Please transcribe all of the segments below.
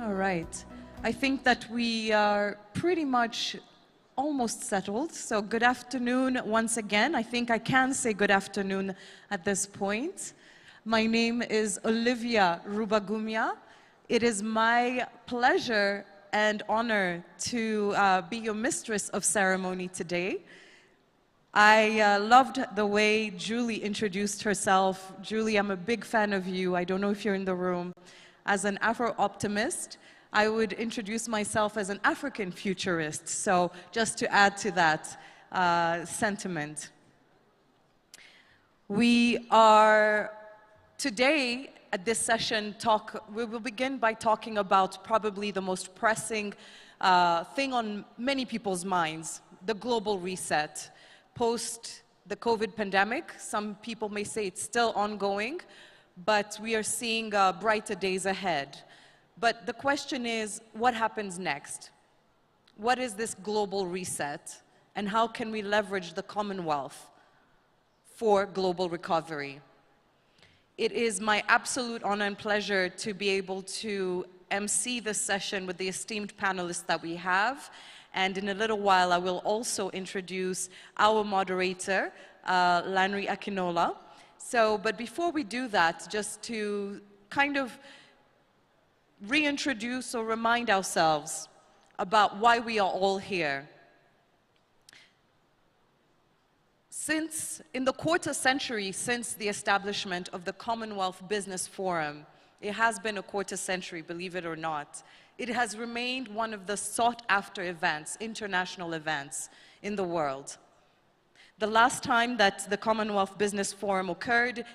All right. I think that we are pretty much almost settled. So good afternoon once again. I think I can say good afternoon at this point. My name is Ovia Rubagumya. It is my pleasure and honor to be your mistress of ceremony today. I loved the way Julie introduced herself. Julie, I'm a big fan of you. I don't know if you're in the room. As an Afro-optimist, I would introduce myself as an African futurist. So just to add to that sentiment. We are today at this session we will begin by talking about probably the most pressing thing on many people's minds, the global reset. Post the COVID pandemic, some people may say it's still ongoing, but we are seeing brighter days ahead. But the question is, what happens next? What is this global reset? And how can we leverage the Commonwealth for global recovery? It is my absolute honor and pleasure to be able to MC this session with the esteemed panelists that we have. And in a little while, I will also introduce our moderator, Lanre Akinola. But before we do that, just to kind of reintroduce or remind ourselves about why we are all here. In the quarter century since the establishment of the Commonwealth Business Forum, it has been a quarter century, believe it or not, it has remained one of the sought-after events, international events in the world. The last time that the Commonwealth Business Forum occurred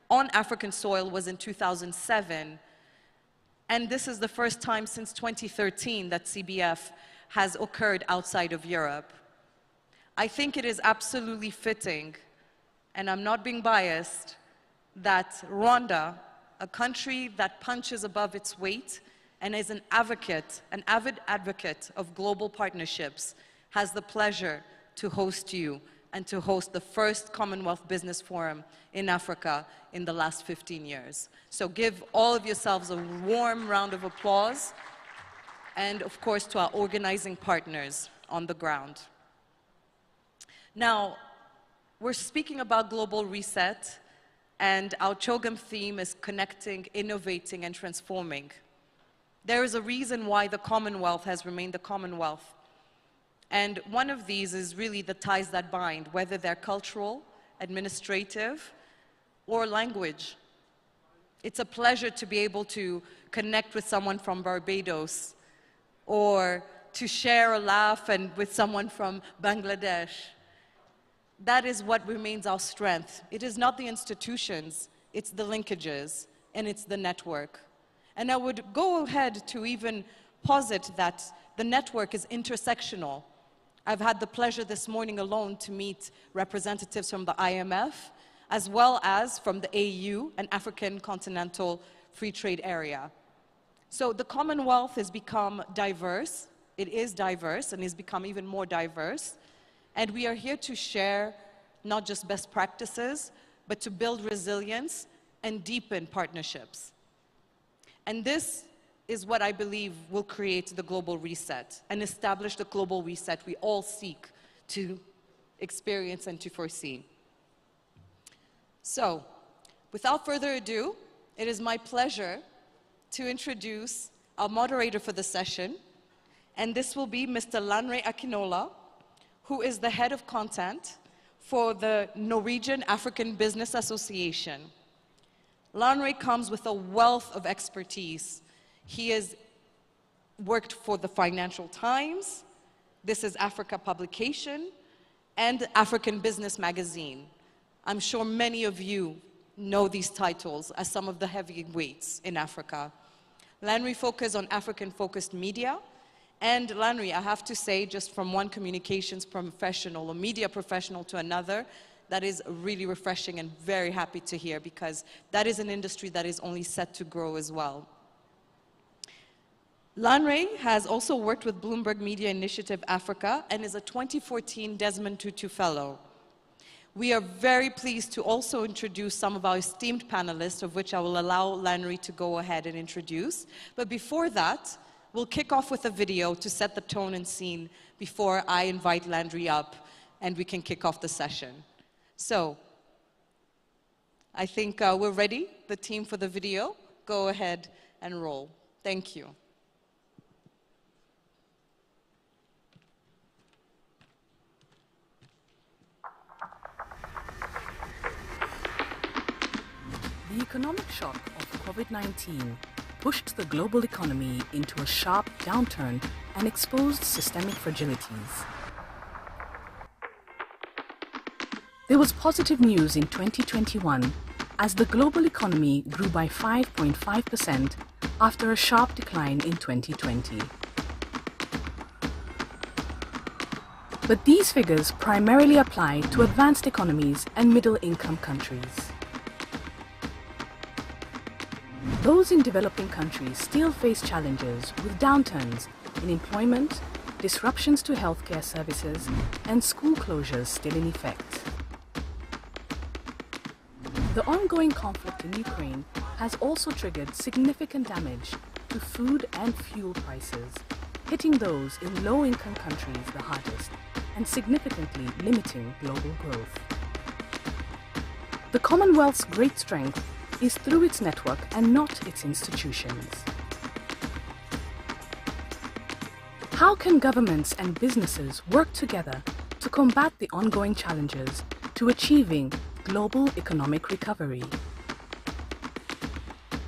on African soil was in 2007, and this is the first time since 2013 that CBF has occurred outside of Europe. I think it is absolutely fitting, and I'm not being biased, that Rwanda, a country that punches above its weight and is an avid advocate of global partnerships, has the pleasure to host you and to host the first Commonwealth Business Forum in Africa in the last 15 years. So give all of yourselves a warm round of applause, and of course to our organizing partners on the ground. Now, we're speaking about global reset, and our CHOGM theme is connecting, innovating, and transforming. There is a reason why the Commonwealth has remained the Commonwealth. And one of these is really the ties that bind, whether they're cultural, administrative, or language. It's a pleasure to be able to connect with someone from Barbados, or to share a laugh with someone from Bangladesh. That is what remains our strength. It is not the institutions, it's the linkages, and it's the network. And I would go ahead to even posit that the network is intersectional. I've had the pleasure this morning alone to meet representatives from the IMF, as well as from the AU, an African Continental Free Trade Area. So the Commonwealth has become diverse. It is diverse and has become even more diverse. And we are here to share not just best practices, but to build resilience and deepen partnerships. And this is what I believe will create the global reset and establish the global reset we all seek to experience and to foresee. So, without further ado, it is my pleasure to introduce our moderator for the session, and this will be Mr. Lanre Akinola, who is the head of content for the Norwegian African Business Association. Lanre comes with a wealth of expertise. He has worked for the Financial Times, This is Africa publication, and African Business Magazine. I'm sure many of you know these titles as some of the heavyweights in Africa. Lanre focuses on African-focused media. And Lanre, I have to say, just from one communications professional or media professional to another, that is really refreshing and very happy to hear, because that is an industry that is only set to grow as well. Lanre has also worked with Bloomberg Media Initiative Africa and is a 2014 Desmond Tutu Fellow. We are very pleased to also introduce some of our esteemed panelists, of which I will allow Lanry to go ahead and introduce. But before that, we'll kick off with a video to set the tone and scene before I invite Landry up and we can kick off the session. So, I think we're ready, the team, for the video. Go ahead and roll. Thank you. The economic shock of COVID-19 pushed the global economy into a sharp downturn and exposed systemic fragilities. There was positive news in 2021 as the global economy grew by 5.5% after a sharp decline in 2020. But these figures primarily apply to advanced economies and middle-income countries. Those in developing countries still face challenges with downturns in employment, disruptions to healthcare services, and school closures still in effect. The ongoing conflict in Ukraine has also triggered significant damage to food and fuel prices, hitting those in low-income countries the hardest and significantly limiting global growth. The Commonwealth's great strength is through its network and not its institutions. How can governments and businesses work together to combat the ongoing challenges to achieving global economic recovery?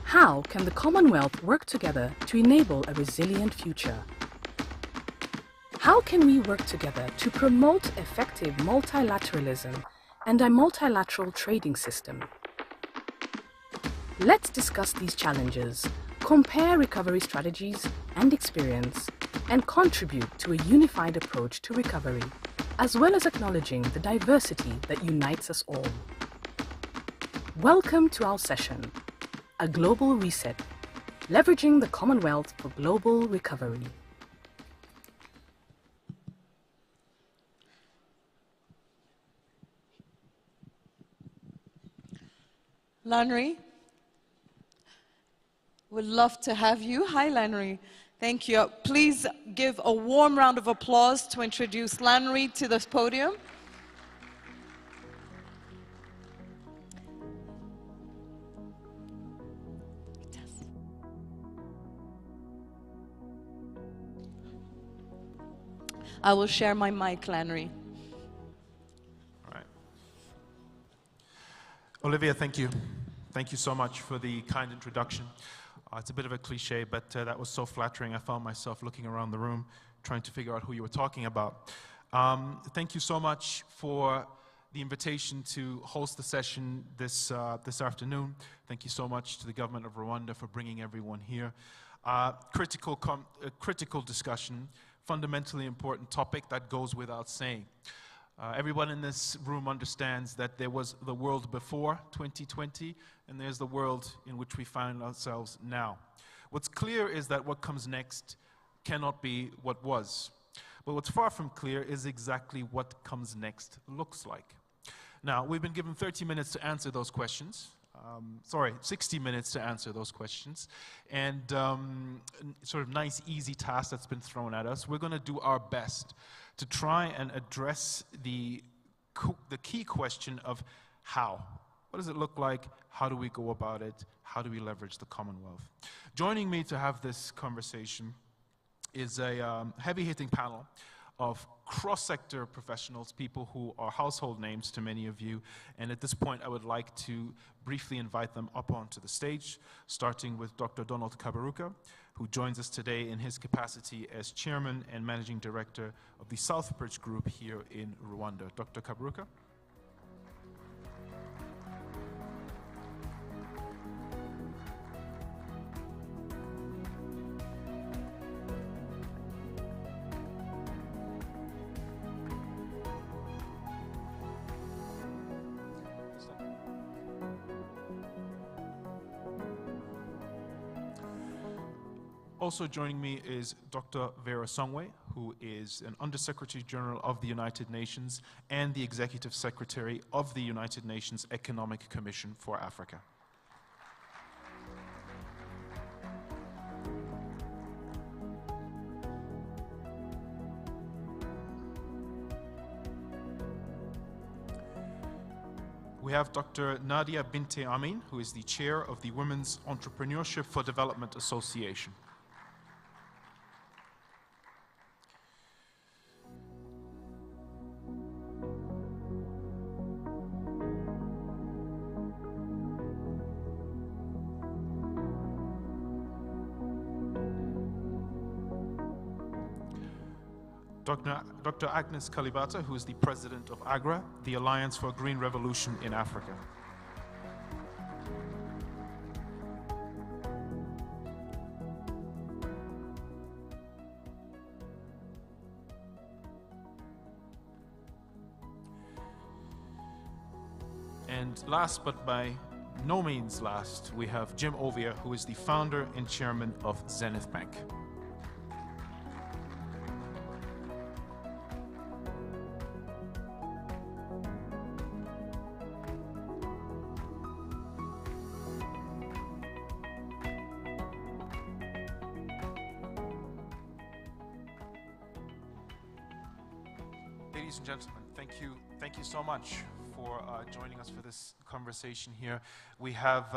How can the Commonwealth work together to enable a resilient future? How can we work together to promote effective multilateralism and a multilateral trading system? Let's discuss these challenges, compare recovery strategies and experience, and contribute to a unified approach to recovery, as well as acknowledging the diversity that unites us all. Welcome to our session, A Global Reset, Leveraging the Commonwealth for Global Recovery. Lanry, would love to have you. Hi, Lanry. Thank you. Please give a warm round of applause to introduce Lanry to this podium. I will share my mic, Lanry. All right. Ovia, thank you. Thank you so much for the kind introduction. It's a bit of a cliche, but that was so flattering. I found myself looking around the room, trying to figure out who you were talking about. Thank you so much for the invitation to host the session this afternoon. Thank you so much to the government of Rwanda for bringing everyone here. Critical discussion, fundamentally important topic that goes without saying. Everyone in this room understands that there was the world before 2020, and there's the world in which we find ourselves now. What's clear is that what comes next cannot be what was. But what's far from clear is exactly what comes next looks like. Now, we've been given 30 minutes to answer those questions. 60 minutes to answer those questions. And sort of nice, easy task that's been thrown at us. We're going to do our best to try and address the key question of how. What does it look like? How do we go about it? How do we leverage the Commonwealth? Joining me to have this conversation is a heavy-hitting panel of cross-sector professionals, people who are household names to many of you. And at this point, I would like to briefly invite them up onto the stage, starting with Dr. Donald Kaberuka, who joins us today in his capacity as Chairman and Managing Director of the Southbridge Group here in Rwanda. Dr. Kaberuka. Also joining me is Dr. Vera Songwe, who is an Undersecretary General of the United Nations and the Executive Secretary of the United Nations Economic Commission for Africa. We have Dr. Nadia Binti Amin, who is the chair of the Women's Entrepreneurship for Development Association. Dr. Agnes Kalibata, who is the president of AGRA, the Alliance for a Green Revolution in Africa. And last but by no means last, we have Jim Ovia, who is the founder and chairman of Zenith Bank. Ladies and gentlemen, thank you so much for joining us for this conversation here. We have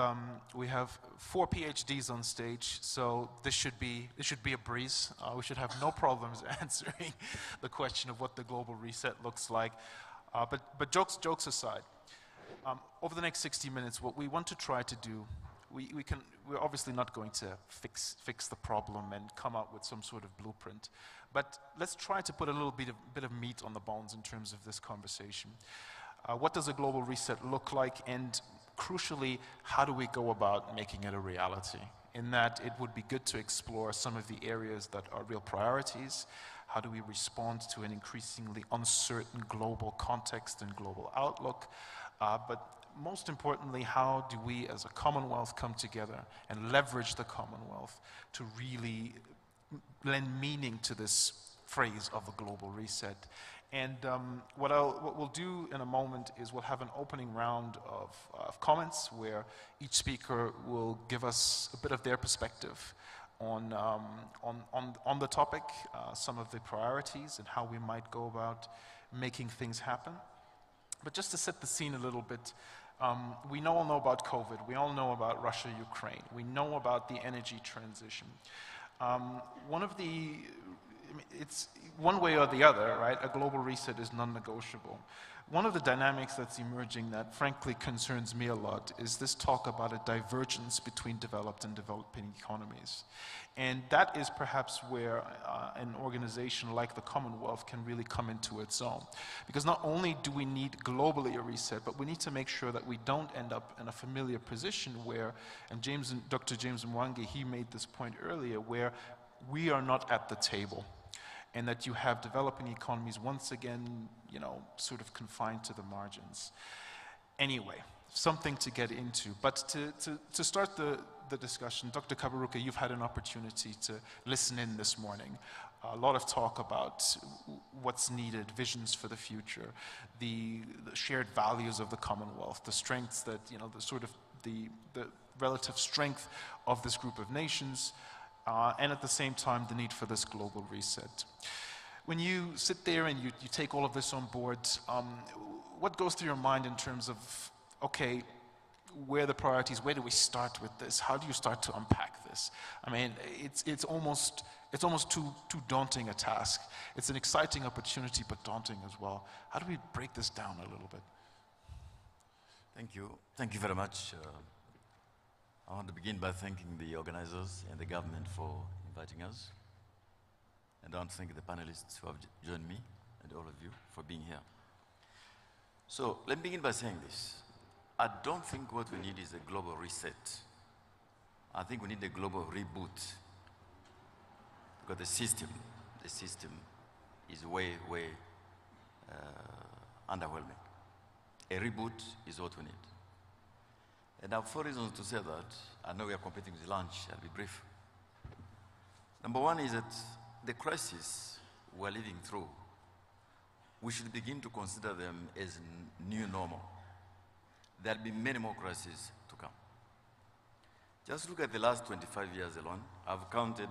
4 PhDs on stage, so this should be a breeze. We should have no problems answering the question of what the global reset looks like. But jokes aside, over the next 60 minutes, what we want to try to do, we're obviously not going to fix the problem and come up with some sort of blueprint, but let's try to put a little bit of meat on the bones in terms of this conversation. What does a global reset look like, and crucially, how do we go about making it a reality? In that, it would be good to explore some of the areas that are real priorities. How do we respond to an increasingly uncertain global context and global outlook? But most importantly, how do we as a Commonwealth come together and leverage the Commonwealth to really lend meaning to this phrase of a global reset? And what we'll do in a moment is we'll have an opening round of comments where each speaker will give us a bit of their perspective on the topic, some of the priorities and how we might go about making things happen. But just to set the scene a little bit, we all know about COVID, we all know about Russia, Ukraine, we know about the energy transition. It's one way or the other, right? A global reset is non-negotiable. One of the dynamics that's emerging that frankly concerns me a lot is this talk about a divergence between developed and developing economies. And that is perhaps where an organization like the Commonwealth can really come into its own. Because not only do we need globally a reset, but we need to make sure that we don't end up in a familiar position where, and Dr. James Mwangi, he made this point earlier, where we are not at the table. And that you have developing economies once again, sort of confined to the margins. Anyway, something to get into. But to start the discussion, Dr. Kaberuka, you've had an opportunity to listen in this morning. A lot of talk about what's needed, visions for the future, the shared values of the Commonwealth, the strengths that, the relative strength of this group of nations, and at the same time, the need for this global reset. When you sit there and you take all of this on board, what goes through your mind in terms of, okay, where are the priorities? Where do we start with this? How do you start to unpack this? I mean, it's almost too daunting a task. It's an exciting opportunity, but daunting as well. How do we break this down a little bit? Thank you. Thank you very much. I want to begin by thanking the organizers and the government for inviting us. And I want to thank the panelists who have joined me and all of you for being here. So let me begin by saying this. I don't think what we need is a global reset. I think we need a global reboot. Because the system is way underwhelming. A reboot is what we need. And I have 4 reasons to say that. I know we are competing with lunch. I'll be brief. Number one is that the crisis we're living through, we should begin to consider them as new normal. There'll be many more crises to come. Just look at the last 25 years alone. I've counted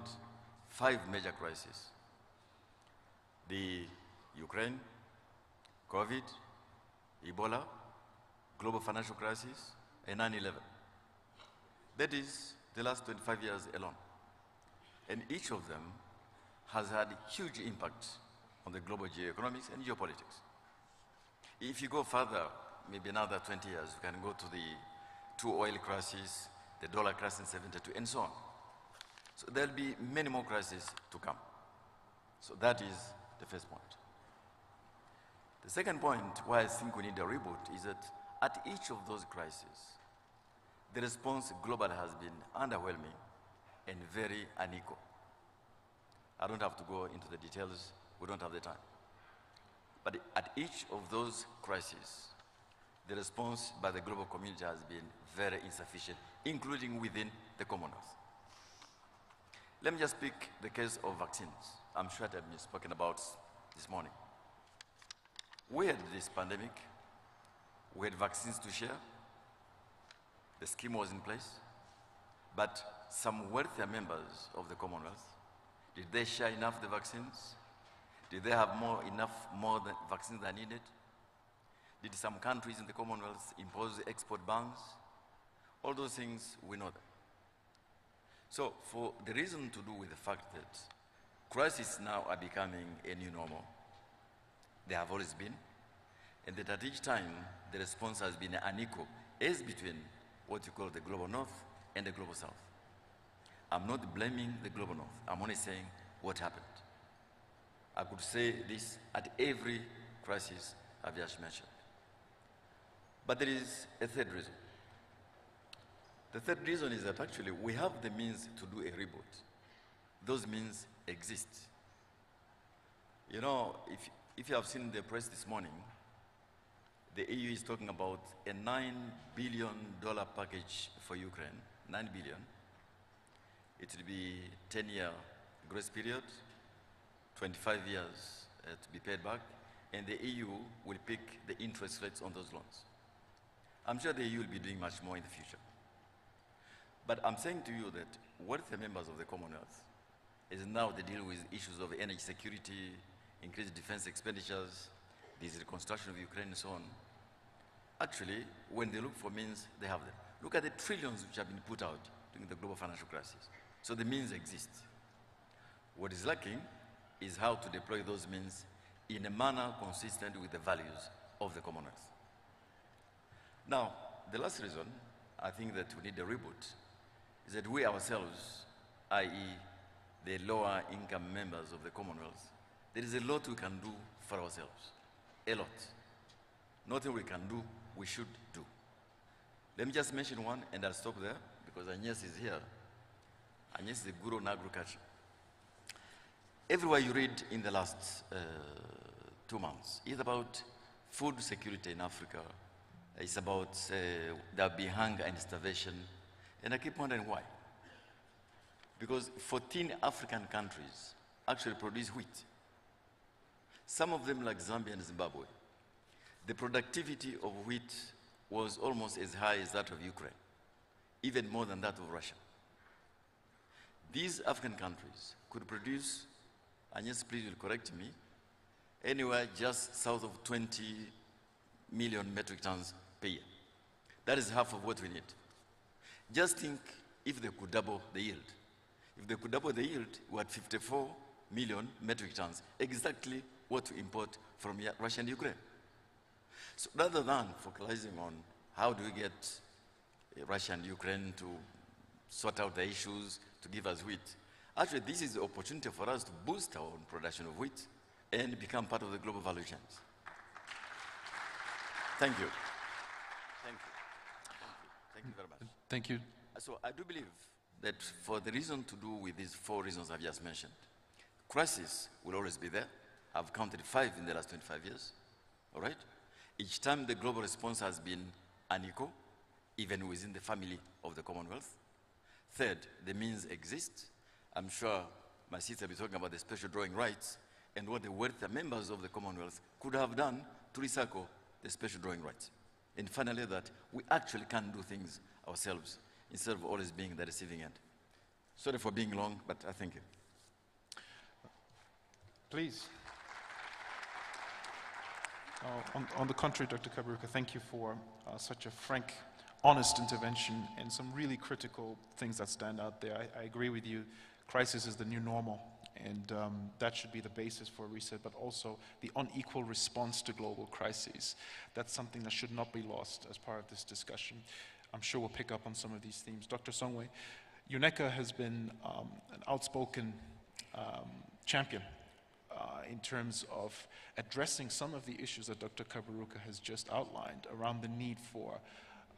5 major crises. The Ukraine, COVID, Ebola, global financial crisis, and 9/11. That is the last 25 years alone. And each of them has had huge impact on the global geoeconomics and geopolitics. If you go further, maybe another 20 years, you can go to the 2 oil crises, the dollar crisis in 72, and so on. So there'll be many more crises to come. So that is the first point. The second point why I think we need a reboot is that at each of those crises, the response globally has been underwhelming and very unequal. I don't have to go into the details, we don't have the time. But at each of those crises, the response by the global community has been very insufficient, including within the Commonwealth. Let me just pick the case of vaccines. I'm sure that I've been spoken about this morning. We had this pandemic, we had vaccines to share, the scheme was in place, but some wealthier members of the Commonwealth, did they share enough of the vaccines? Did they have more vaccines than needed? Did some countries in the Commonwealth impose export bans? All those things, we know them. So for the reason to do with the fact that crises now are becoming a new normal, they have always been, and that at each time the response has been unequal, as between what you call the global north and the global south. I'm not blaming the global north, I'm only saying what happened. I could say this at every crisis I've just mentioned. But there is a third reason. The third reason is that actually we have the means to do a reboot. Those means exist. You know, if you have seen the press this morning, the EU is talking about a $9 billion package for Ukraine, $9 billion. It will be 10-year grace period, 25 years to be paid back, and the EU will pick the interest rates on those loans. I'm sure the EU will be doing much more in the future. But I'm saying to you that what the members of the Commonwealth is now they deal with issues of energy security, increased defense expenditures, this reconstruction of Ukraine and so on. Actually, when they look for means, they have them. Look at the trillions which have been put out during the global financial crisis. So the means exist. What is lacking is how to deploy those means in a manner consistent with the values of the Commonwealth. Now, the last reason I think that we need a reboot is that we ourselves, i.e. the lower income members of the Commonwealth, there is a lot we can do for ourselves, a lot. Nothing we can do, we should do. Let me just mention one and I'll stop there because Agnes is here. Agnes is the guru in agriculture. Everywhere you read in the last 2 months is about food security in Africa. It's about there'll be hunger and starvation. And I keep wondering why. Because 14 African countries actually produce wheat. Some of them like Zambia and Zimbabwe. The productivity of wheat was almost as high as that of Ukraine, even more than that of Russia. These African countries could produce, and yes, please will correct me, anywhere just south of 20 million metric tons per year. That is half of what we need. Just think if they could double the yield. If they could double the yield, we're at 54 million metric tons, exactly what to import from Russia and Ukraine. So rather than focusing on how do we get Russia and Ukraine to sort out the issues, to give us wheat, actually this is the opportunity for us to boost our own production of wheat and become part of the global value chains. Thank you. Thank you. Thank you very much. Thank you. So I do believe that for the reason to do with these 4 reasons I've just mentioned, crisis will always be there. I've counted 5 in the last 25 years, all right? Each time the global response has been unequal, even within the family of the Commonwealth. Third, the means exist. I'm sure my sister will be talking about the special drawing rights, and what the wealthier members of the Commonwealth could have done to recycle the special drawing rights. And finally, that we actually can do things ourselves instead of always being the receiving end. Sorry for being long, but I thank you. Please. On the contrary, Dr. Kaberuka, thank you for such a frank, honest intervention and some really critical things that stand out there. I agree with you. Crisis is the new normal, and that should be the basis for a reset, but also the unequal response to global crises. That's something that should not be lost as part of this discussion. I'm sure we'll pick up on some of these themes. Dr. Songwe, UNECA has been an outspoken champion in terms of addressing some of the issues that Dr. Kaberuka has just outlined around the need for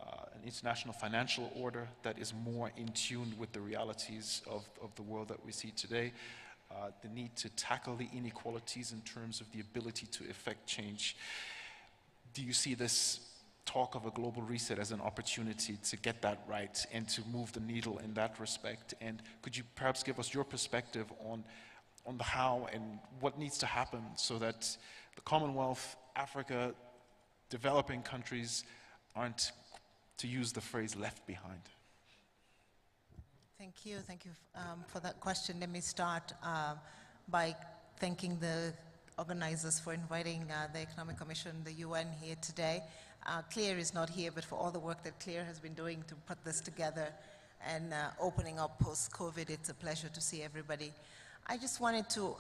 an international financial order that is more in tune with the realities of the world that we see today, the need to tackle the inequalities in terms of the ability to effect change. Do you see this talk of a global reset as an opportunity to get that right and to move the needle in that respect? And could you perhaps give us your perspective on the how and what needs to happen so that the Commonwealth, Africa, developing countries aren't, to use the phrase, left behind? Thank you for that question. Let me start by thanking the organizers for inviting the Economic Commission, the UN, here today. CLEAR is not here, but for all the work that CLEAR has been doing to put this together and opening up post-COVID, it's a pleasure to see everybody. I just wanted to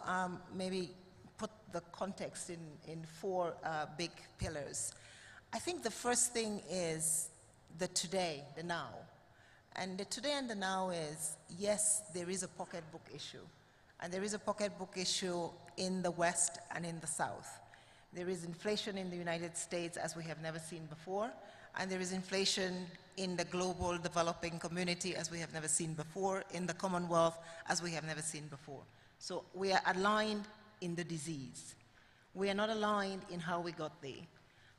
maybe put the context in four big pillars. I think the first thing is the today, the now. And the today and the now is, yes, there is a pocketbook issue. And there is a pocketbook issue in the West and in the South. There is inflation in the United States as we have never seen before. And there is inflation in the global developing community as we have never seen before, in the Commonwealth as we have never seen before. So we are aligned in the disease. We are not aligned in how we got there.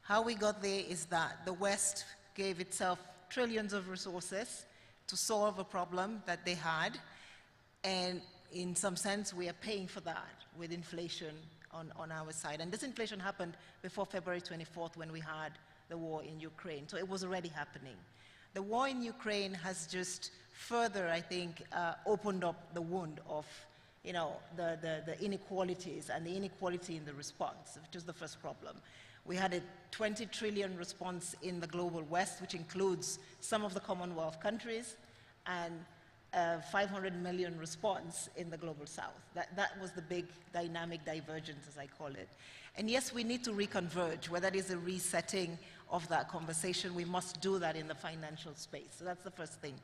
How we got there is that the West gave itself trillions of resources to solve a problem that they had, and in some sense we are paying for that with inflation on our side. And this inflation happened before February 24th when we had the war in Ukraine, so it was already happening. The war in Ukraine has just further, I think, opened up the wound of the inequalities and the inequality in the response, which is the first problem. We had a 20 trillion response in the global West, which includes some of the Commonwealth countries, and a 500 million response in the global South. That was the big dynamic divergence, as I call it. And yes, we need to reconverge. Whether it is a resetting of that conversation, we must do that in the financial space. So that's the first thing.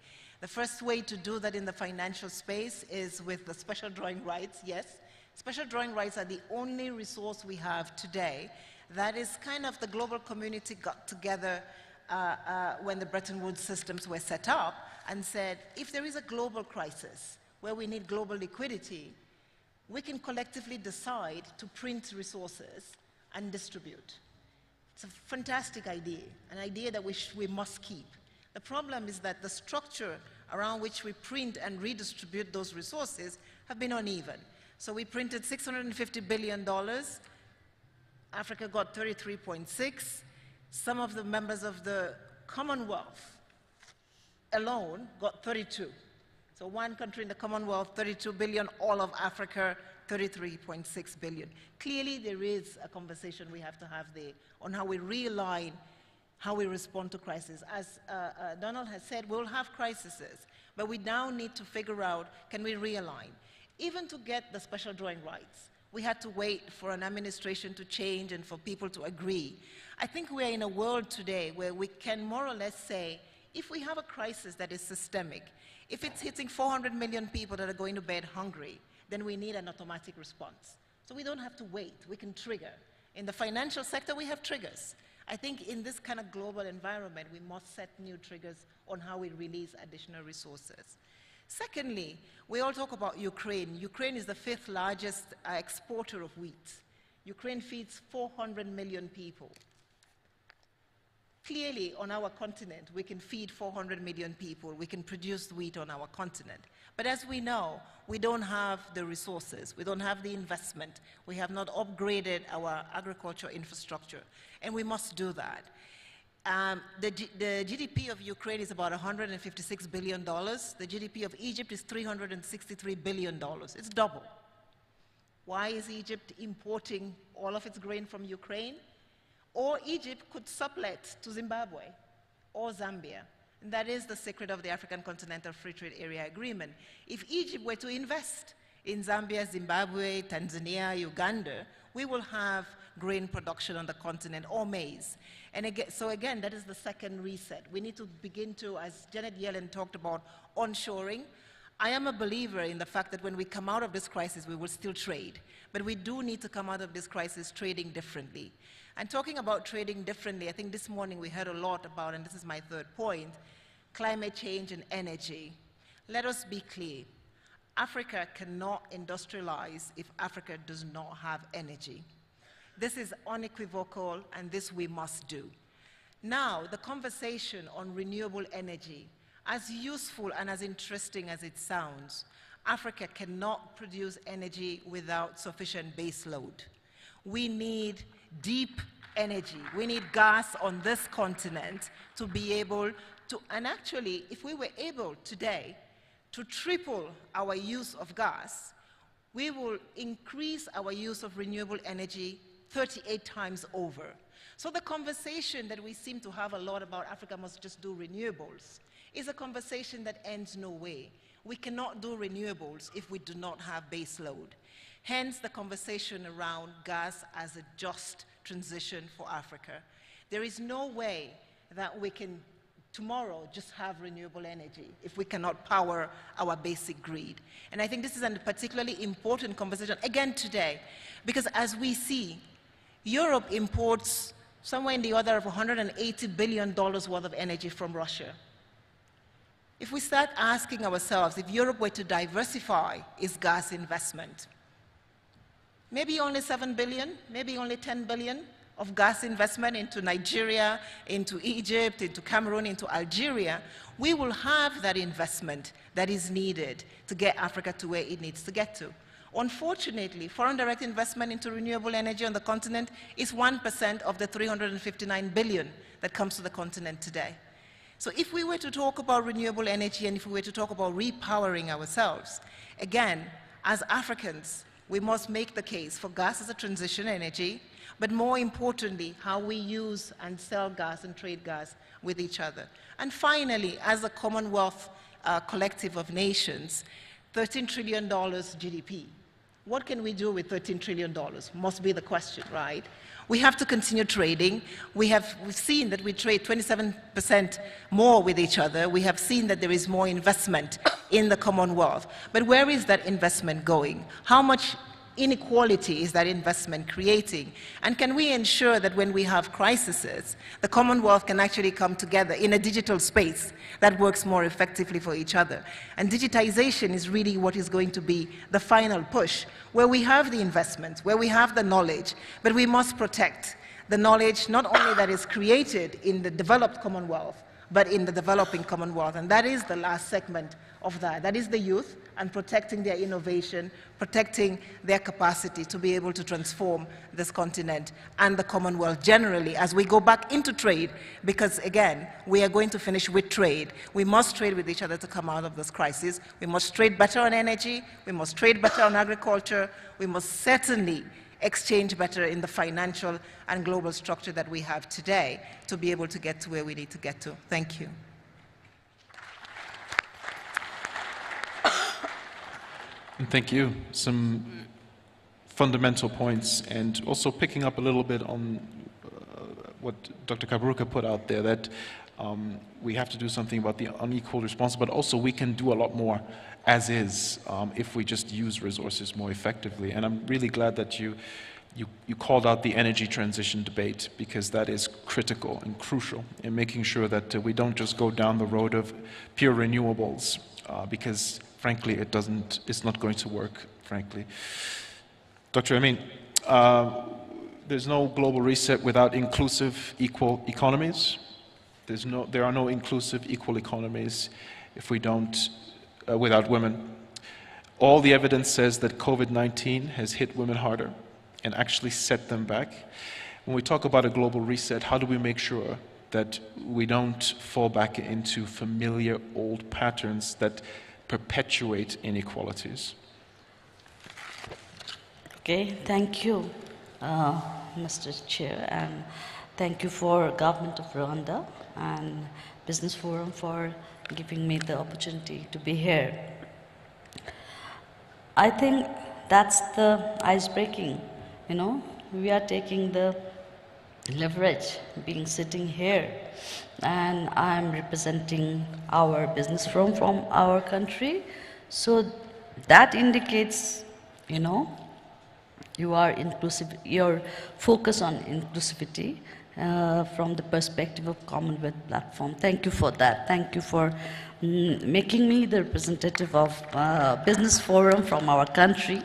The first way to do that in the financial space is with the special drawing rights, yes. Special drawing rights are the only resource we have today that is kind of the global community got together when the Bretton Woods systems were set up and said, if there is a global crisis where we need global liquidity, we can collectively decide to print resources and distribute. It's a fantastic idea, an idea that we must keep. The problem is that the structure around which we print and redistribute those resources have been uneven. So we printed $650 billion. Africa got 33.6. Some of the members of the Commonwealth alone got 32. So one country in the Commonwealth, 32 billion, all of Africa, 33.6 billion. Clearly, there is a conversation we have to have there on how we realign how we respond to crises. As Donald has said, we'll have crises, but we now need to figure out, can we realign? Even to get the special drawing rights, we had to wait for an administration to change and for people to agree. I think we're in a world today where we can more or less say, if we have a crisis that is systemic, if it's hitting 400 million people that are going to bed hungry, then we need an automatic response. So we don't have to wait, we can trigger. In the financial sector, we have triggers. I think in this kind of global environment, we must set new triggers on how we release additional resources. Secondly, we all talk about Ukraine. Ukraine is the 5th largest exporter of wheat. Ukraine feeds 400 million people. Clearly, on our continent, we can feed 400 million people. We can produce wheat on our continent. But as we know, we don't have the resources. We don't have the investment. We have not upgraded our agriculture infrastructure. And we must do that. The GDP of Ukraine is about $156 billion. The GDP of Egypt is $363 billion. It's double. Why is Egypt importing all of its grain from Ukraine? Or Egypt could sublet to Zimbabwe or Zambia. And that is the secret of the African Continental Free Trade Area Agreement. If Egypt were to invest in Zambia, Zimbabwe, Tanzania, Uganda, we will have grain production on the continent, or maize. And again, so again, that is the second reset. We need to begin to, as Janet Yellen talked about, onshoring. I am a believer in the fact that when we come out of this crisis, we will still trade. But we do need to come out of this crisis trading differently. And talking about trading differently, I think this morning we heard a lot about, and this is my third point, climate change and energy. Let us be clear. Africa cannot industrialize if Africa does not have energy. This is unequivocal, and this we must do. Now, the conversation on renewable energy, as useful and as interesting as it sounds, Africa cannot produce energy without sufficient base load. We need deep energy. We need gas on this continent to be able to, and actually, if we were able today to triple our use of gas, we will increase our use of renewable energy 38 times over. So the conversation that we seem to have a lot about Africa must just do renewables is a conversation that ends no way. We cannot do renewables if we do not have base load. Hence the conversation around gas as a just transition for Africa. There is no way that we can tomorrow just have renewable energy if we cannot power our basic grid. And I think this is a particularly important conversation, again today, because as we see, Europe imports somewhere in the order of $180 billion worth of energy from Russia. If we start asking ourselves, if Europe were to diversify its gas investment, maybe only 7 billion, maybe only 10 billion of gas investment into Nigeria, into Egypt, into Cameroon, into Algeria, we will have that investment that is needed to get Africa to where it needs to get to. Unfortunately, foreign direct investment into renewable energy on the continent is 1% of the 359 billion that comes to the continent today. So if we were to talk about renewable energy and if we were to talk about repowering ourselves, again, as Africans, we must make the case for gas as a transition energy, but more importantly, how we use and sell gas and trade gas with each other. And finally, as a Commonwealth collective of nations, $13 trillion GDP. What can we do with $13 trillion? Must be the question, right? We have to continue trading. We've seen that we trade 27% more with each other. We have seen that there is more investment in the Commonwealth. But where is that investment going? How much inequality is that investment creating? And can we ensure that when we have crises, the Commonwealth can actually come together in a digital space that works more effectively for each other? And digitization is really what is going to be the final push, where we have the investment, where we have the knowledge, but we must protect the knowledge not only that is created in the developed Commonwealth, but in the developing Commonwealth. And that is the last segment of that. That is the youth and protecting their innovation, protecting their capacity to be able to transform this continent and the Commonwealth generally as we go back into trade, because again, we are going to finish with trade. We must trade with each other to come out of this crisis. We must trade better on energy. We must trade better on agriculture. We must certainly exchange better in the financial and global structure that we have today to be able to get to where we need to get to. Thank you. And thank you. Some fundamental points, and also picking up a little bit on what Dr. Kaberuka put out there, that we have to do something about the unequal response, but also we can do a lot more as is if we just use resources more effectively. And I'm really glad that you called out the energy transition debate, because that is critical and crucial in making sure that we don't just go down the road of pure renewables, because frankly, it's not going to work, frankly. Dr. Amin, there's no global reset without inclusive, equal economies. There are no inclusive, equal economies if we don't, without women. All the evidence says that COVID-19 has hit women harder and actually set them back. When we talk about a global reset, how do we make sure that we don't fall back into familiar old patterns that perpetuate inequalities? Okay, thank you, Mr. Chair, and thank you for Government of Rwanda and Business Forum for giving me the opportunity to be here. I think that's the ice breaking, you know. We are taking the leverage being sitting here, and I'm representing our business forum from our country. So that indicates, you know, you are inclusive, your focus on inclusivity from the perspective of Commonwealth platform. Thank you for that. Thank you for making me the representative of business forum from our country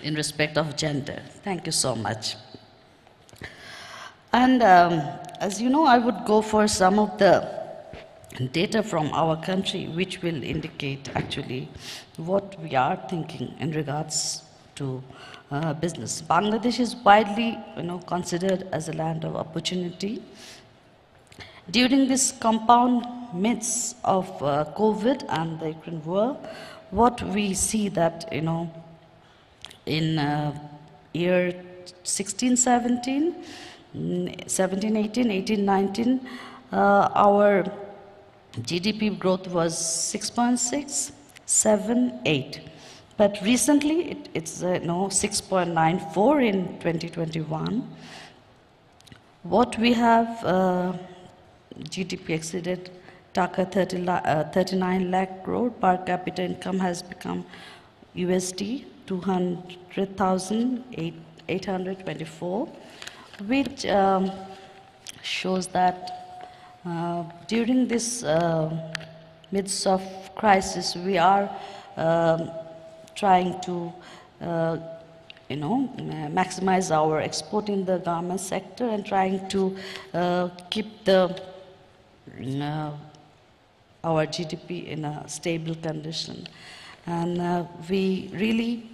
in respect of gender. Thank you so much. And as you know, I would go for some of the data from our country which will indicate actually what we are thinking in regards to business. Bangladesh is widely, you know, considered as a land of opportunity. During this compound midst of COVID and the Ukraine war, what we see that, you know, in year 16-17, 17-18, 18-19, our GDP growth was 6.6, 7, 8. But recently, it's 6.94 in 2021. What we have, GDP exceeded Taka 39 lakh crore. Per capita income has become USD 200,824, which shows that during this midst of crisis, we are trying to, maximize our export in the garment sector and trying to keep the our GDP in a stable condition. And we really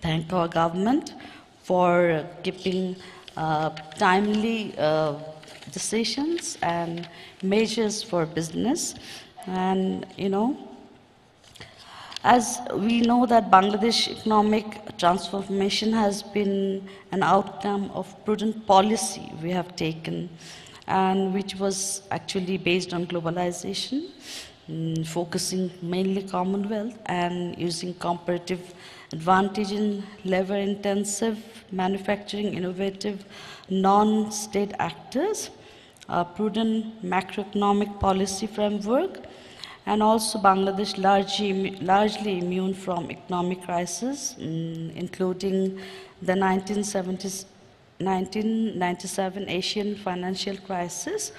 thank our government for keeping timely decisions and measures for business. And, you know, as we know that Bangladesh economic transformation has been an outcome of prudent policy we have taken, and which was actually based on globalization, focusing mainly Commonwealth and using comparative advantage in labor-intensive, manufacturing, innovative, non-state actors, a prudent macroeconomic policy framework, and also Bangladesh largely immune from economic crisis, including the 1997 Asian financial crisis,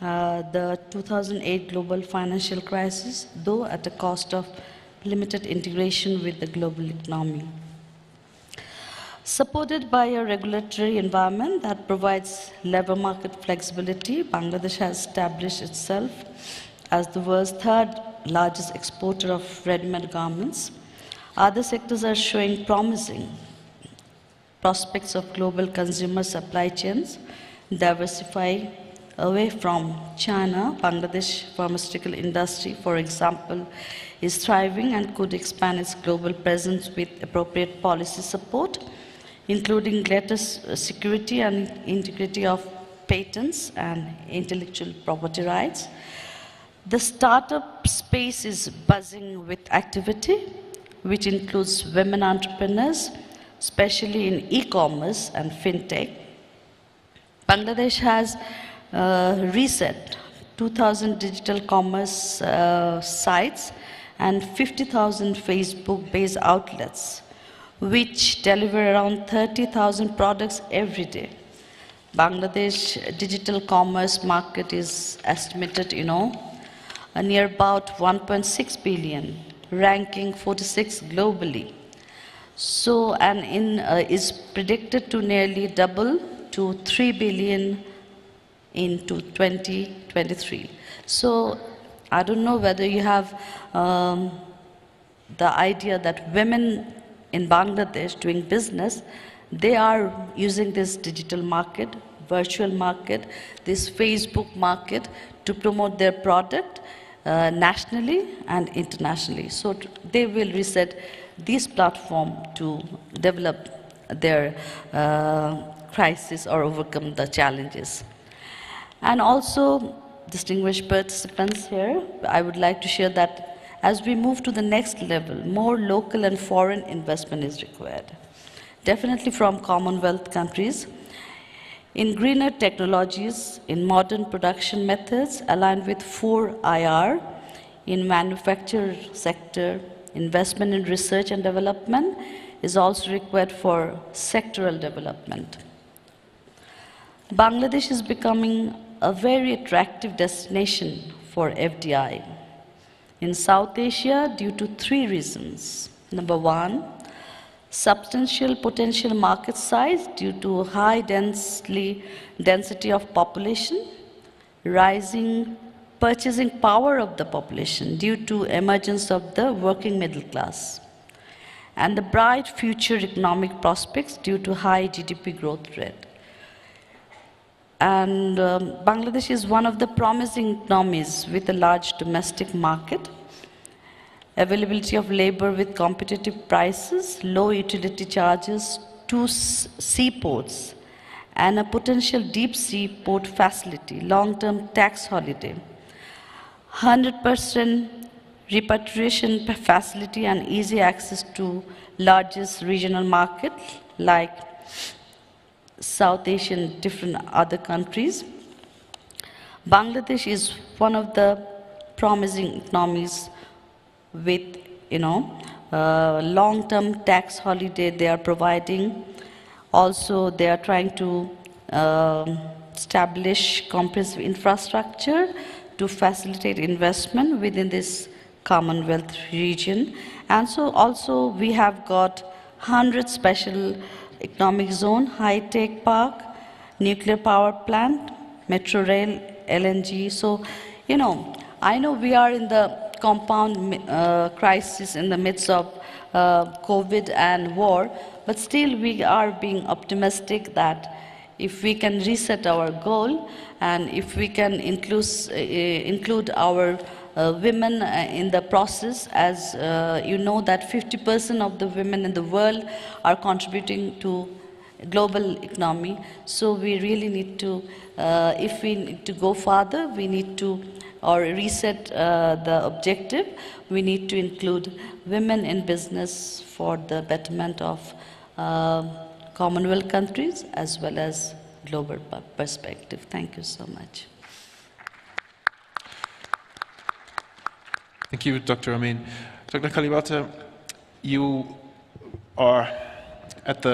the 2008 global financial crisis, though at a cost of limited integration with the global economy. Supported by a regulatory environment that provides labor market flexibility, Bangladesh has established itself as the world's third largest exporter of ready-made garments. Other sectors are showing promising prospects of global consumer supply chains diversify away from China. Bangladesh pharmaceutical industry, for example, is thriving and could expand its global presence with appropriate policy support, including greater security and integrity of patents and intellectual property rights. The startup space is buzzing with activity, which includes women entrepreneurs, especially in e-commerce and fintech. Bangladesh has reset 2,000 digital commerce sites and 50,000 Facebook-based outlets, which deliver around 30,000 products every day. Bangladesh digital commerce market is estimated, near about 1.6 billion, ranking 46 globally. So, and is predicted to nearly double to 3 billion into 2023. So I don't know whether you have the idea that women in Bangladesh doing business, they are using this digital market, virtual market, this Facebook market to promote their product nationally and internationally. So they will reset this platform to develop their crisis or overcome the challenges. And also, distinguished participants here, I would like to share that as we move to the next level, more local and foreign investment is required. Definitely from Commonwealth countries, in greener technologies, in modern production methods aligned with 4IR, in manufacturing sector, investment in research and development is also required for sectoral development. Bangladesh is becoming a very attractive destination for FDI in South Asia due to 3 reasons. Number 1, substantial potential market size due to high density of population, rising purchasing power of the population due to emergence of the working middle class, and the bright future economic prospects due to high GDP growth rate. And Bangladesh is one of the promising economies with a large domestic market, availability of labor with competitive prices, low utility charges, 2 seaports, and a potential deep sea port facility, long-term tax holiday, 100% repatriation facility, and easy access to largest regional market like South Asian, different other countries. Bangladesh is one of the promising economies with, long-term tax holiday they are providing. Also, they are trying to establish comprehensive infrastructure to facilitate investment within this Commonwealth region. And so also we have got 100 special economic zone, high-tech park, nuclear power plant, metro rail, LNG. So, I know we are in the compound crisis in the midst of COVID and war, but still we are being optimistic that if we can reset our goal and if we can include our women in the process, as you know that 50% of the women in the world are contributing to global economy. So we really need to, if we need to go farther, we need to, or reset the objective, we need to include women in business for the betterment of Commonwealth countries as well as global perspective. Thank you so much. Thank you, Dr. Amin. Dr. Kalibata, you are at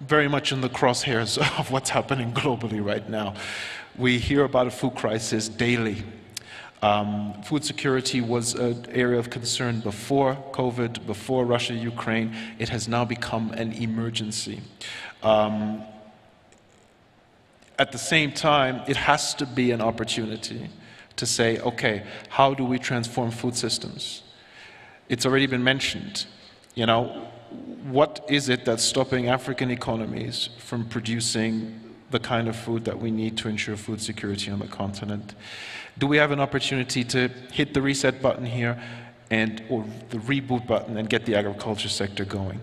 very much in the crosshairs of what's happening globally right now. We hear about a food crisis daily. Food security was an area of concern before COVID, before Russia, Ukraine. It has now become an emergency. At the same time, it has to be an opportunity to say, okay, how do we transform food systems? It's already been mentioned, what is it that's stopping African economies from producing the kind of food that we need to ensure food security on the continent? Do we have an opportunity to hit the reset button here or the reboot button and get the agriculture sector going?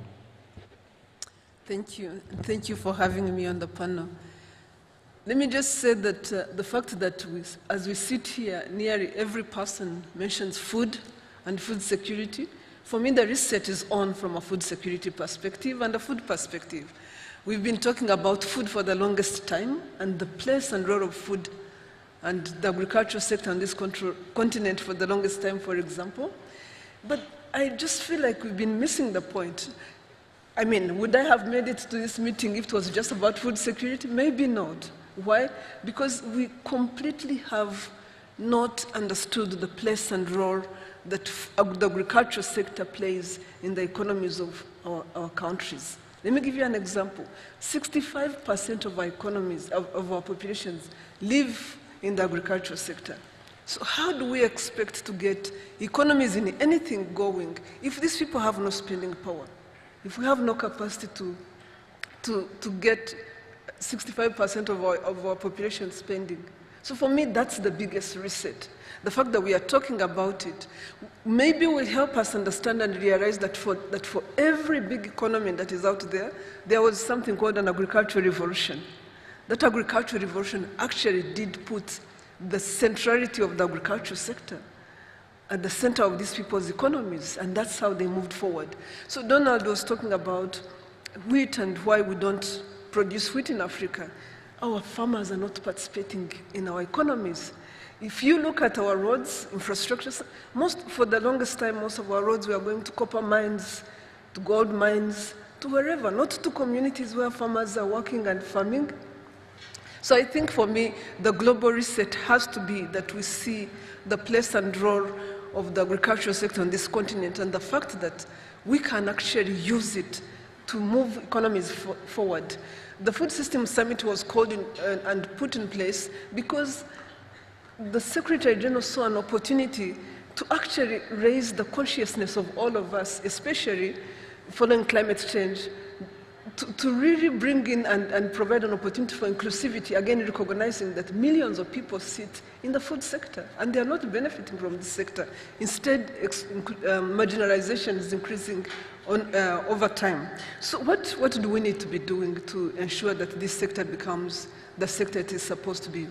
Thank you. Thank you for having me on the panel. Let me just say that the fact that as we sit here, nearly every person mentions food and food security. For me, the reset is on from a food security perspective and a food perspective. We've been talking about food for the longest time and the place and role of food and the agricultural sector on this continent for the longest time, for example. But I just feel like we've been missing the point. I mean, would I have made it to this meeting if it was just about food security? Maybe not. Why? Because we completely have not understood the place and role that the agricultural sector plays in the economies of our countries. Let me give you an example. 65% of our economies, of our populations, live in the agricultural sector. So how do we expect to get economies in anything going if these people have no spending power? If we have no capacity to get 65% of our population spending? So for me, that's the biggest reset. The fact that we are talking about it maybe will help us understand and realize that for every big economy that is out there, there was something called an agricultural revolution. That agricultural revolution actually did put the centrality of the agricultural sector at the center of these people's economies, and that's how they moved forward. So Donald was talking about wheat and why we don't produce wheat in Africa. Our farmers are not participating in our economies. If you look at our roads, infrastructure, for the longest time, most of our roads were going to copper mines, to gold mines, to wherever, not to communities where farmers are working and farming. So I think for me, the global reset has to be that we see the place and role of the agricultural sector on this continent and the fact that we can actually use it to move economies forward. The Food System Summit was called in, and put in place because the Secretary General saw an opportunity to actually raise the consciousness of all of us, especially following climate change, to really bring in and provide an opportunity for inclusivity, again recognizing that millions of people sit in the food sector and they are not benefiting from this sector. Instead, marginalization is increasing over time. So what do we need to be doing to ensure that this sector becomes the sector it is supposed to be?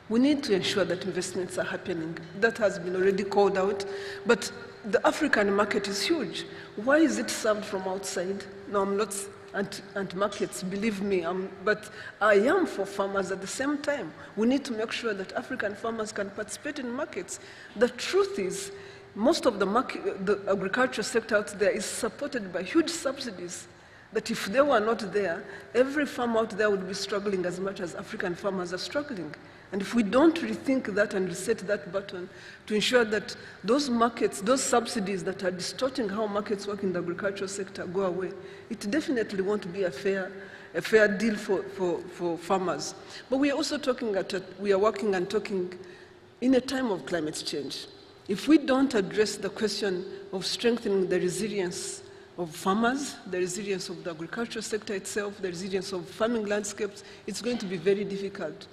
We need to ensure that investments are happening. That has been already called out, but the African market is huge. Why is it served from outside? No, I'm not anti-markets, believe me, but I am for farmers at the same time. We need to make sure that African farmers can participate in markets. The truth is, most of the agricultural sector out there is supported by huge subsidies that if they were not there, every farm out there would be struggling as much as African farmers are struggling. And if we don't rethink that and reset that button to ensure that those markets, those subsidies that are distorting how markets work in the agricultural sector go away, it definitely won't be a fair deal for farmers. But we are also we are working and talking in a time of climate change. If we don't address the question of strengthening the resilience of farmers, the resilience of the agricultural sector itself, the resilience of farming landscapes, it's going to be very difficult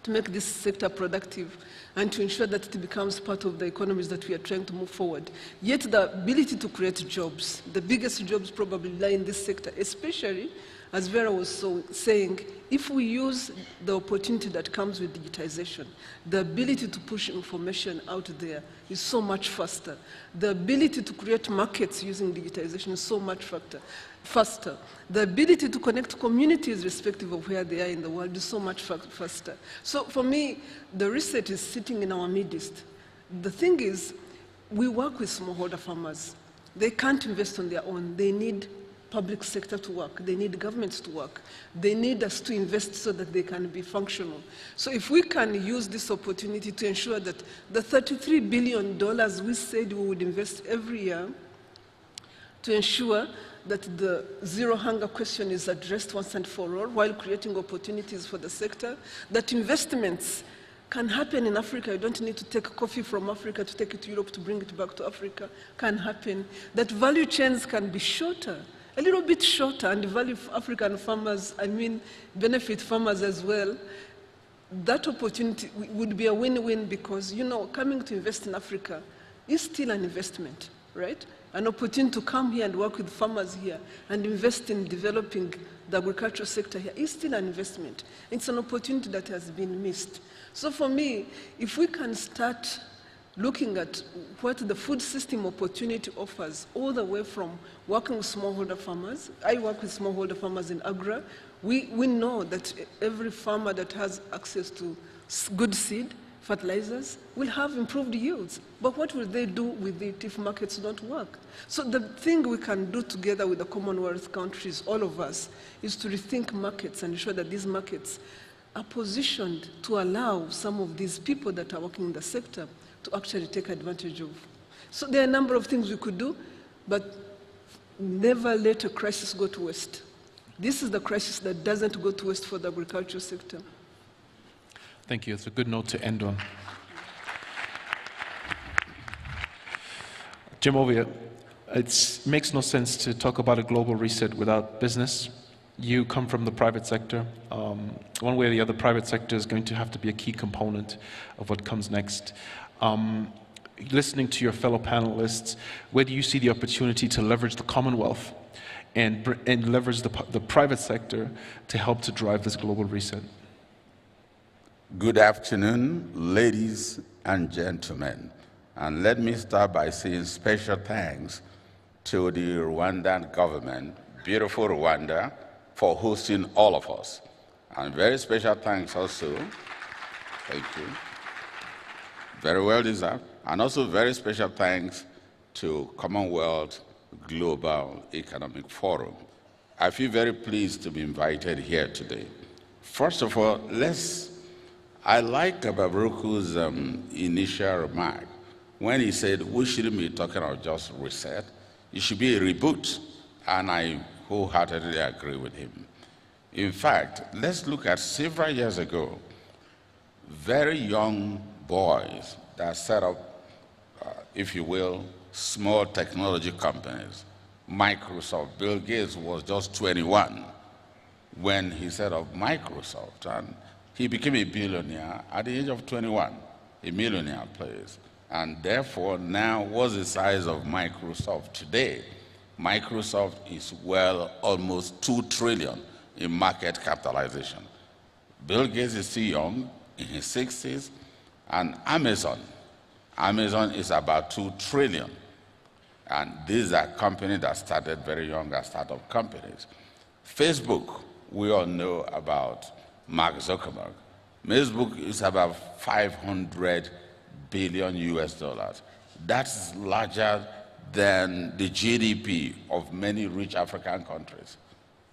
to make this sector productive and to ensure that it becomes part of the economies that we are trying to move forward. Yet the ability to create jobs, the biggest jobs probably lie in this sector, especially, as Vera was saying, if we use the opportunity that comes with digitization, the ability to push information out there is so much faster. The ability to create markets using digitization is so much faster. The ability to connect communities respective of where they are in the world is so much faster. So for me, the reset is sitting in our midst. The thing is, we work with smallholder farmers. They can't invest on their own. They need public sector to work. They need governments to work. They need us to invest so that they can be functional. So if we can use this opportunity to ensure that the $33 billion we said we would invest every year to ensure that the zero hunger question is addressed once and for all while creating opportunities for the sector, that investments can happen in Africa. You don't need to take coffee from Africa to take it to Europe to bring it back to Africa, can happen. That value chains can be shorter, a little bit shorter, and value African farmers, benefit farmers as well. That opportunity would be a win-win because, coming to invest in Africa is still an investment, right? An opportunity to come here and work with farmers here and invest in developing the agricultural sector here is still an investment. It's an opportunity that has been missed. So for me, if we can start looking at what the food system opportunity offers, all the way from working with smallholder farmers. I work with smallholder farmers in Agra. We know that every farmer that has access to good seed, fertilizers, will have improved yields. But what will they do with it if markets don't work? So the thing we can do together with the Commonwealth countries, all of us, is to rethink markets and ensure that these markets are positioned to allow some of these people that are working in the sector to actually take advantage of. So there are a number of things we could do, but never let a crisis go to waste. This is the crisis that doesn't go to waste for the agricultural sector. Thank you. It's a good note to end on. Jim Ovia, it makes no sense to talk about a global reset without business. You come from the private sector. One way or the other, private sector is going to have to be a key component of what comes next. Listening to your fellow panelists, where do you see the opportunity to leverage the Commonwealth and leverage the private sector to help to drive this global reset? Good afternoon, ladies and gentlemen. And let me start by saying special thanks to the Rwandan government, beautiful Rwanda, for hosting all of us. And very special thanks also, thank you, very well deserved. And also very special thanks to Commonwealth Global Economic Forum. I feel very pleased to be invited here today. First of all, I like Kaberuka's initial remark when he said we shouldn't be talking about just reset, it should be a reboot, and I wholeheartedly agree with him. In fact, let's look at several years ago, very young boys that set up, if you will, small technology companies. Microsoft, Bill Gates was just 21 when he set up Microsoft, and he became a billionaire at the age of 21, a millionaire, please. And therefore, now, what's the size of Microsoft today? Microsoft is almost 2 trillion in market capitalization. Bill Gates is still young, in his 60s, and Amazon is about 2 trillion. And these are companies that started very young as startup companies. Facebook, we all know about Mark Zuckerberg. Facebook is about 500 billion US dollars. That's larger than the GDP of many rich African countries.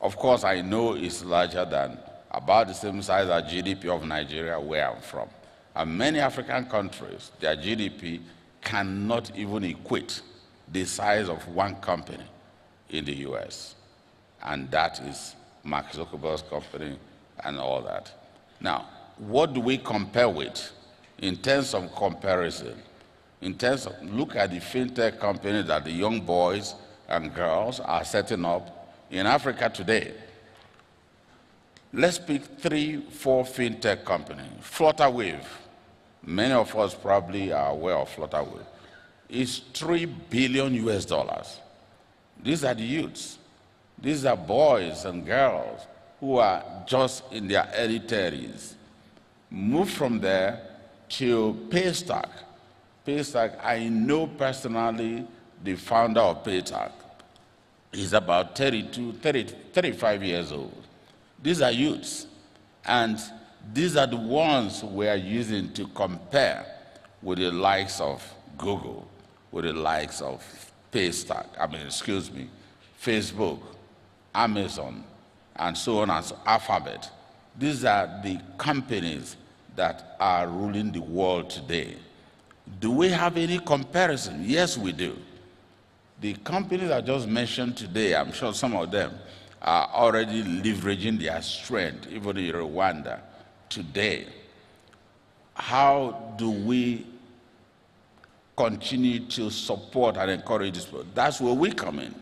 Of course, I know it's larger than about the same size as GDP of Nigeria, where I'm from. And many African countries, their GDP cannot even equate the size of one company in the US. And that is Mark Zuckerberg's company and all that. Now, what do we compare with in terms of comparison? In terms of, look at the fintech companies that the young boys and girls are setting up in Africa today. Let's pick 3, 4 fintech companies. Flutterwave, many of us probably are aware of Flutterwave. It's $3 billion US dollars. These are the youths. These are boys and girls who are just in their early 30s. Move from there to Paystack. Paystack, I know personally the founder of Paystack. He's about 35 years old. These are youths, and these are the ones we are using to compare with the likes of Google, with the likes of Facebook, Amazon, and so on and so on, Alphabet. These are the companies that are ruling the world today. Do we have any comparison? Yes, we do. The companies I just mentioned today, I'm sure some of them are already leveraging their strength, even in Rwanda today. How do we continue to support and encourage this? That's where we come in.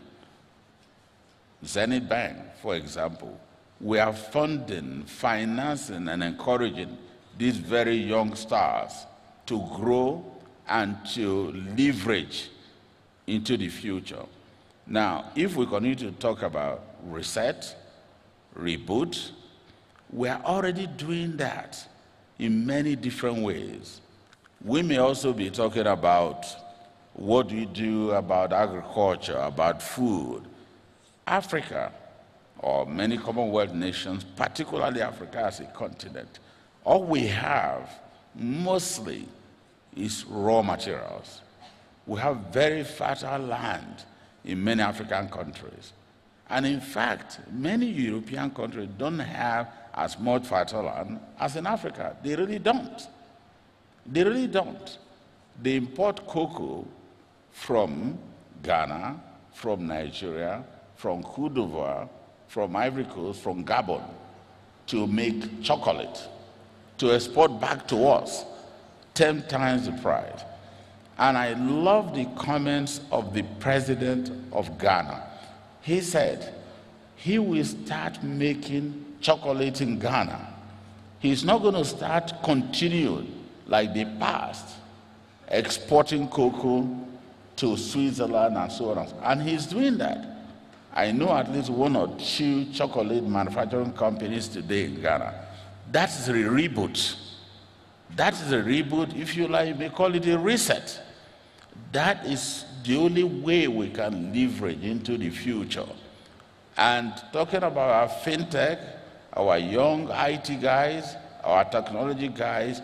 Zenith Bank, for example, we are funding, financing, and encouraging these very young stars to grow and to leverage into the future. Now, if we continue to talk about reset, reboot, we are already doing that in many different ways. We may also be talking about what we do about agriculture, about food. Africa, or many Commonwealth nations, particularly Africa as a continent, all we have mostly is raw materials. We have very fertile land in many African countries. And in fact, many European countries don't have as much fertile land as in Africa. They really don't. They really don't. They import cocoa from Ghana, from Nigeria, from Côte d'Ivoire, from Ivory Coast, from Gabon, to make chocolate, to export back to us 10 times the price. And I love the comments of the president of Ghana. He said he will start making chocolate in Ghana. He's not going to start continuing like the past, exporting cocoa to Switzerland and so on. And he's doing that. I know at least 1 or 2 chocolate manufacturing companies today in Ghana. That is a reboot. That is a reboot, if you like, you may call it a reset. That is the only way we can leverage into the future. And talking about our fintech, our young IT guys, our technology guys,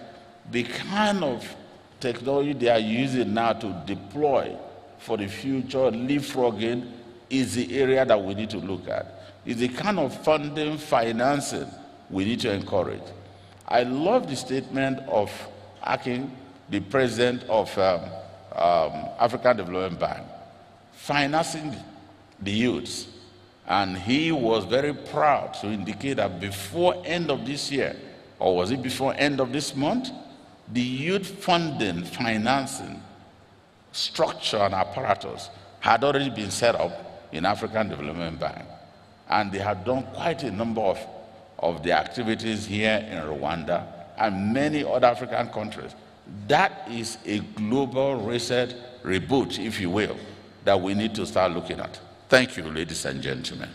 the kind of technology they are using now to deploy for the future, leapfrogging, is the area that we need to look at. It's the kind of funding, financing we need to encourage. I love the statement of Akin, the president of African Development Bank, financing the youths. And he was very proud to indicate that before end of this year, or was it before end of this month, the youth funding, financing, structure and apparatus had already been set up in African Development Bank. And they had done quite a number of the activities here in Rwanda and many other African countries. That is a global reset reboot, if you will, that we need to start looking at. Thank you, ladies and gentlemen.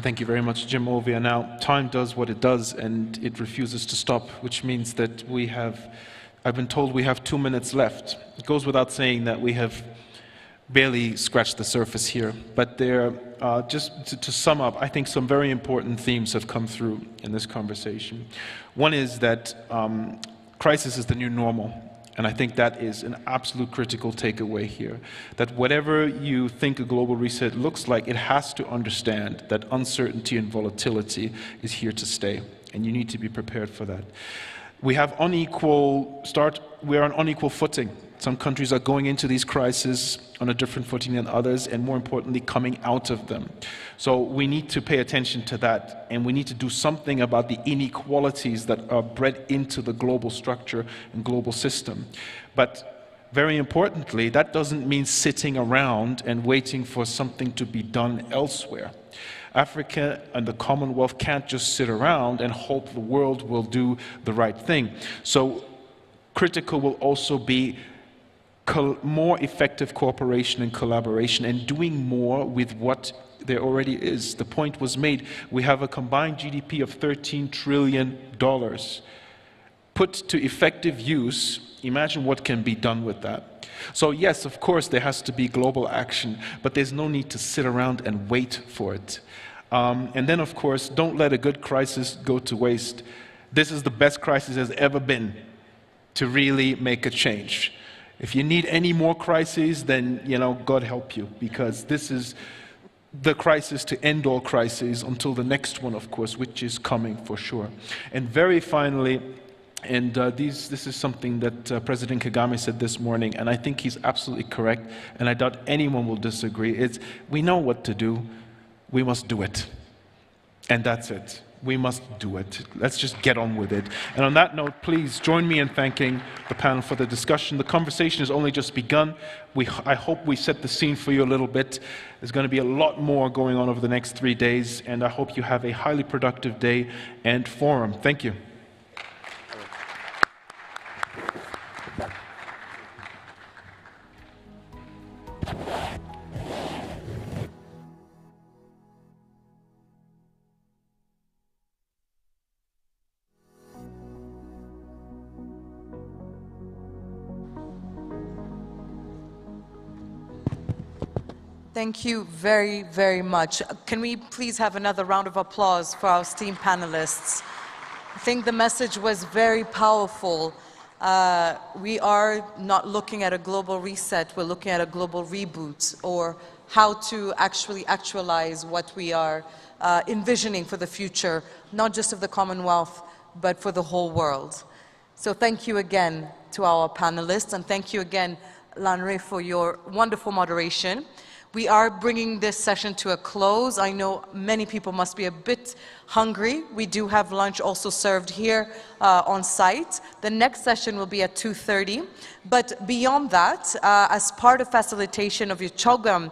Thank you very much, Jim Ovia. Now, time does what it does, and it refuses to stop, which means that I've been told we have 2 minutes left. It goes without saying that we have barely scratched the surface here, but there, just to sum up, I think some very important themes have come through in this conversation. One is that crisis is the new normal. And I think that is an absolute critical takeaway here, that whatever you think a global reset looks like, it has to understand that uncertainty and volatility is here to stay, and you need to be prepared for that. We have we're on unequal footing. Some countries are going into these crises on a different footing than others, and more importantly, coming out of them. So we need to pay attention to that, and we need to do something about the inequalities that are bred into the global structure and global system. But very importantly, that doesn't mean sitting around and waiting for something to be done elsewhere. Africa and the Commonwealth can't just sit around and hope the world will do the right thing. So critical will also be more effective cooperation and collaboration, and doing more with what there already is. The point was made, we have a combined GDP of $13 trillion. Put to effective use, imagine what can be done with that. So yes, of course, there has to be global action, but there's no need to sit around and wait for it. And then, of course, don't let a good crisis go to waste. This is the best crisis has ever been to really make a change. If you need any more crises, then, God help you, because this is the crisis to end all crises until the next one, of course, which is coming for sure. And very finally, and this is something that President Kagame said this morning, and I think he's absolutely correct, and I doubt anyone will disagree. It's, we know what to do, we must do it. And that's it. We must do it. Let's just get on with it. And on that note, please join me in thanking the panel for the discussion. The conversation has only just begun. I hope we set the scene for you a little bit. There's going to be a lot more going on over the next 3 days, and I hope you have a highly productive day and forum. Thank you. Thank you very, very much. Can we please have another round of applause for our esteemed panelists? I think the message was very powerful. We are not looking at a global reset, we're looking at a global reboot, or how to actually actualize what we are envisioning for the future, not just of the Commonwealth, but for the whole world. So thank you again to our panelists, and thank you again Lanre, for your wonderful moderation. We are bringing this session to a close. I know many people must be a bit hungry. We do have lunch also served here on site. The next session will be at 2:30. But beyond that, as part of facilitation of your CHOGM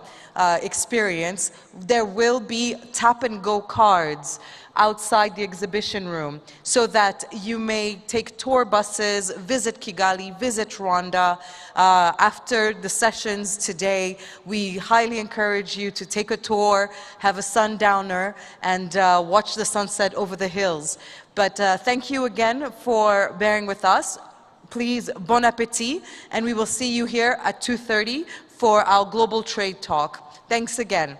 experience, there will be tap-and-go cards outside the exhibition room so that you may take tour buses, visit Kigali, visit Rwanda. After the sessions today, we highly encourage you to take a tour, have a sundowner, and watch the sunset over the hills. But thank you again for bearing with us. Please, bon appétit, and we will see you here at 2:30 for our global trade talk. Thanks again.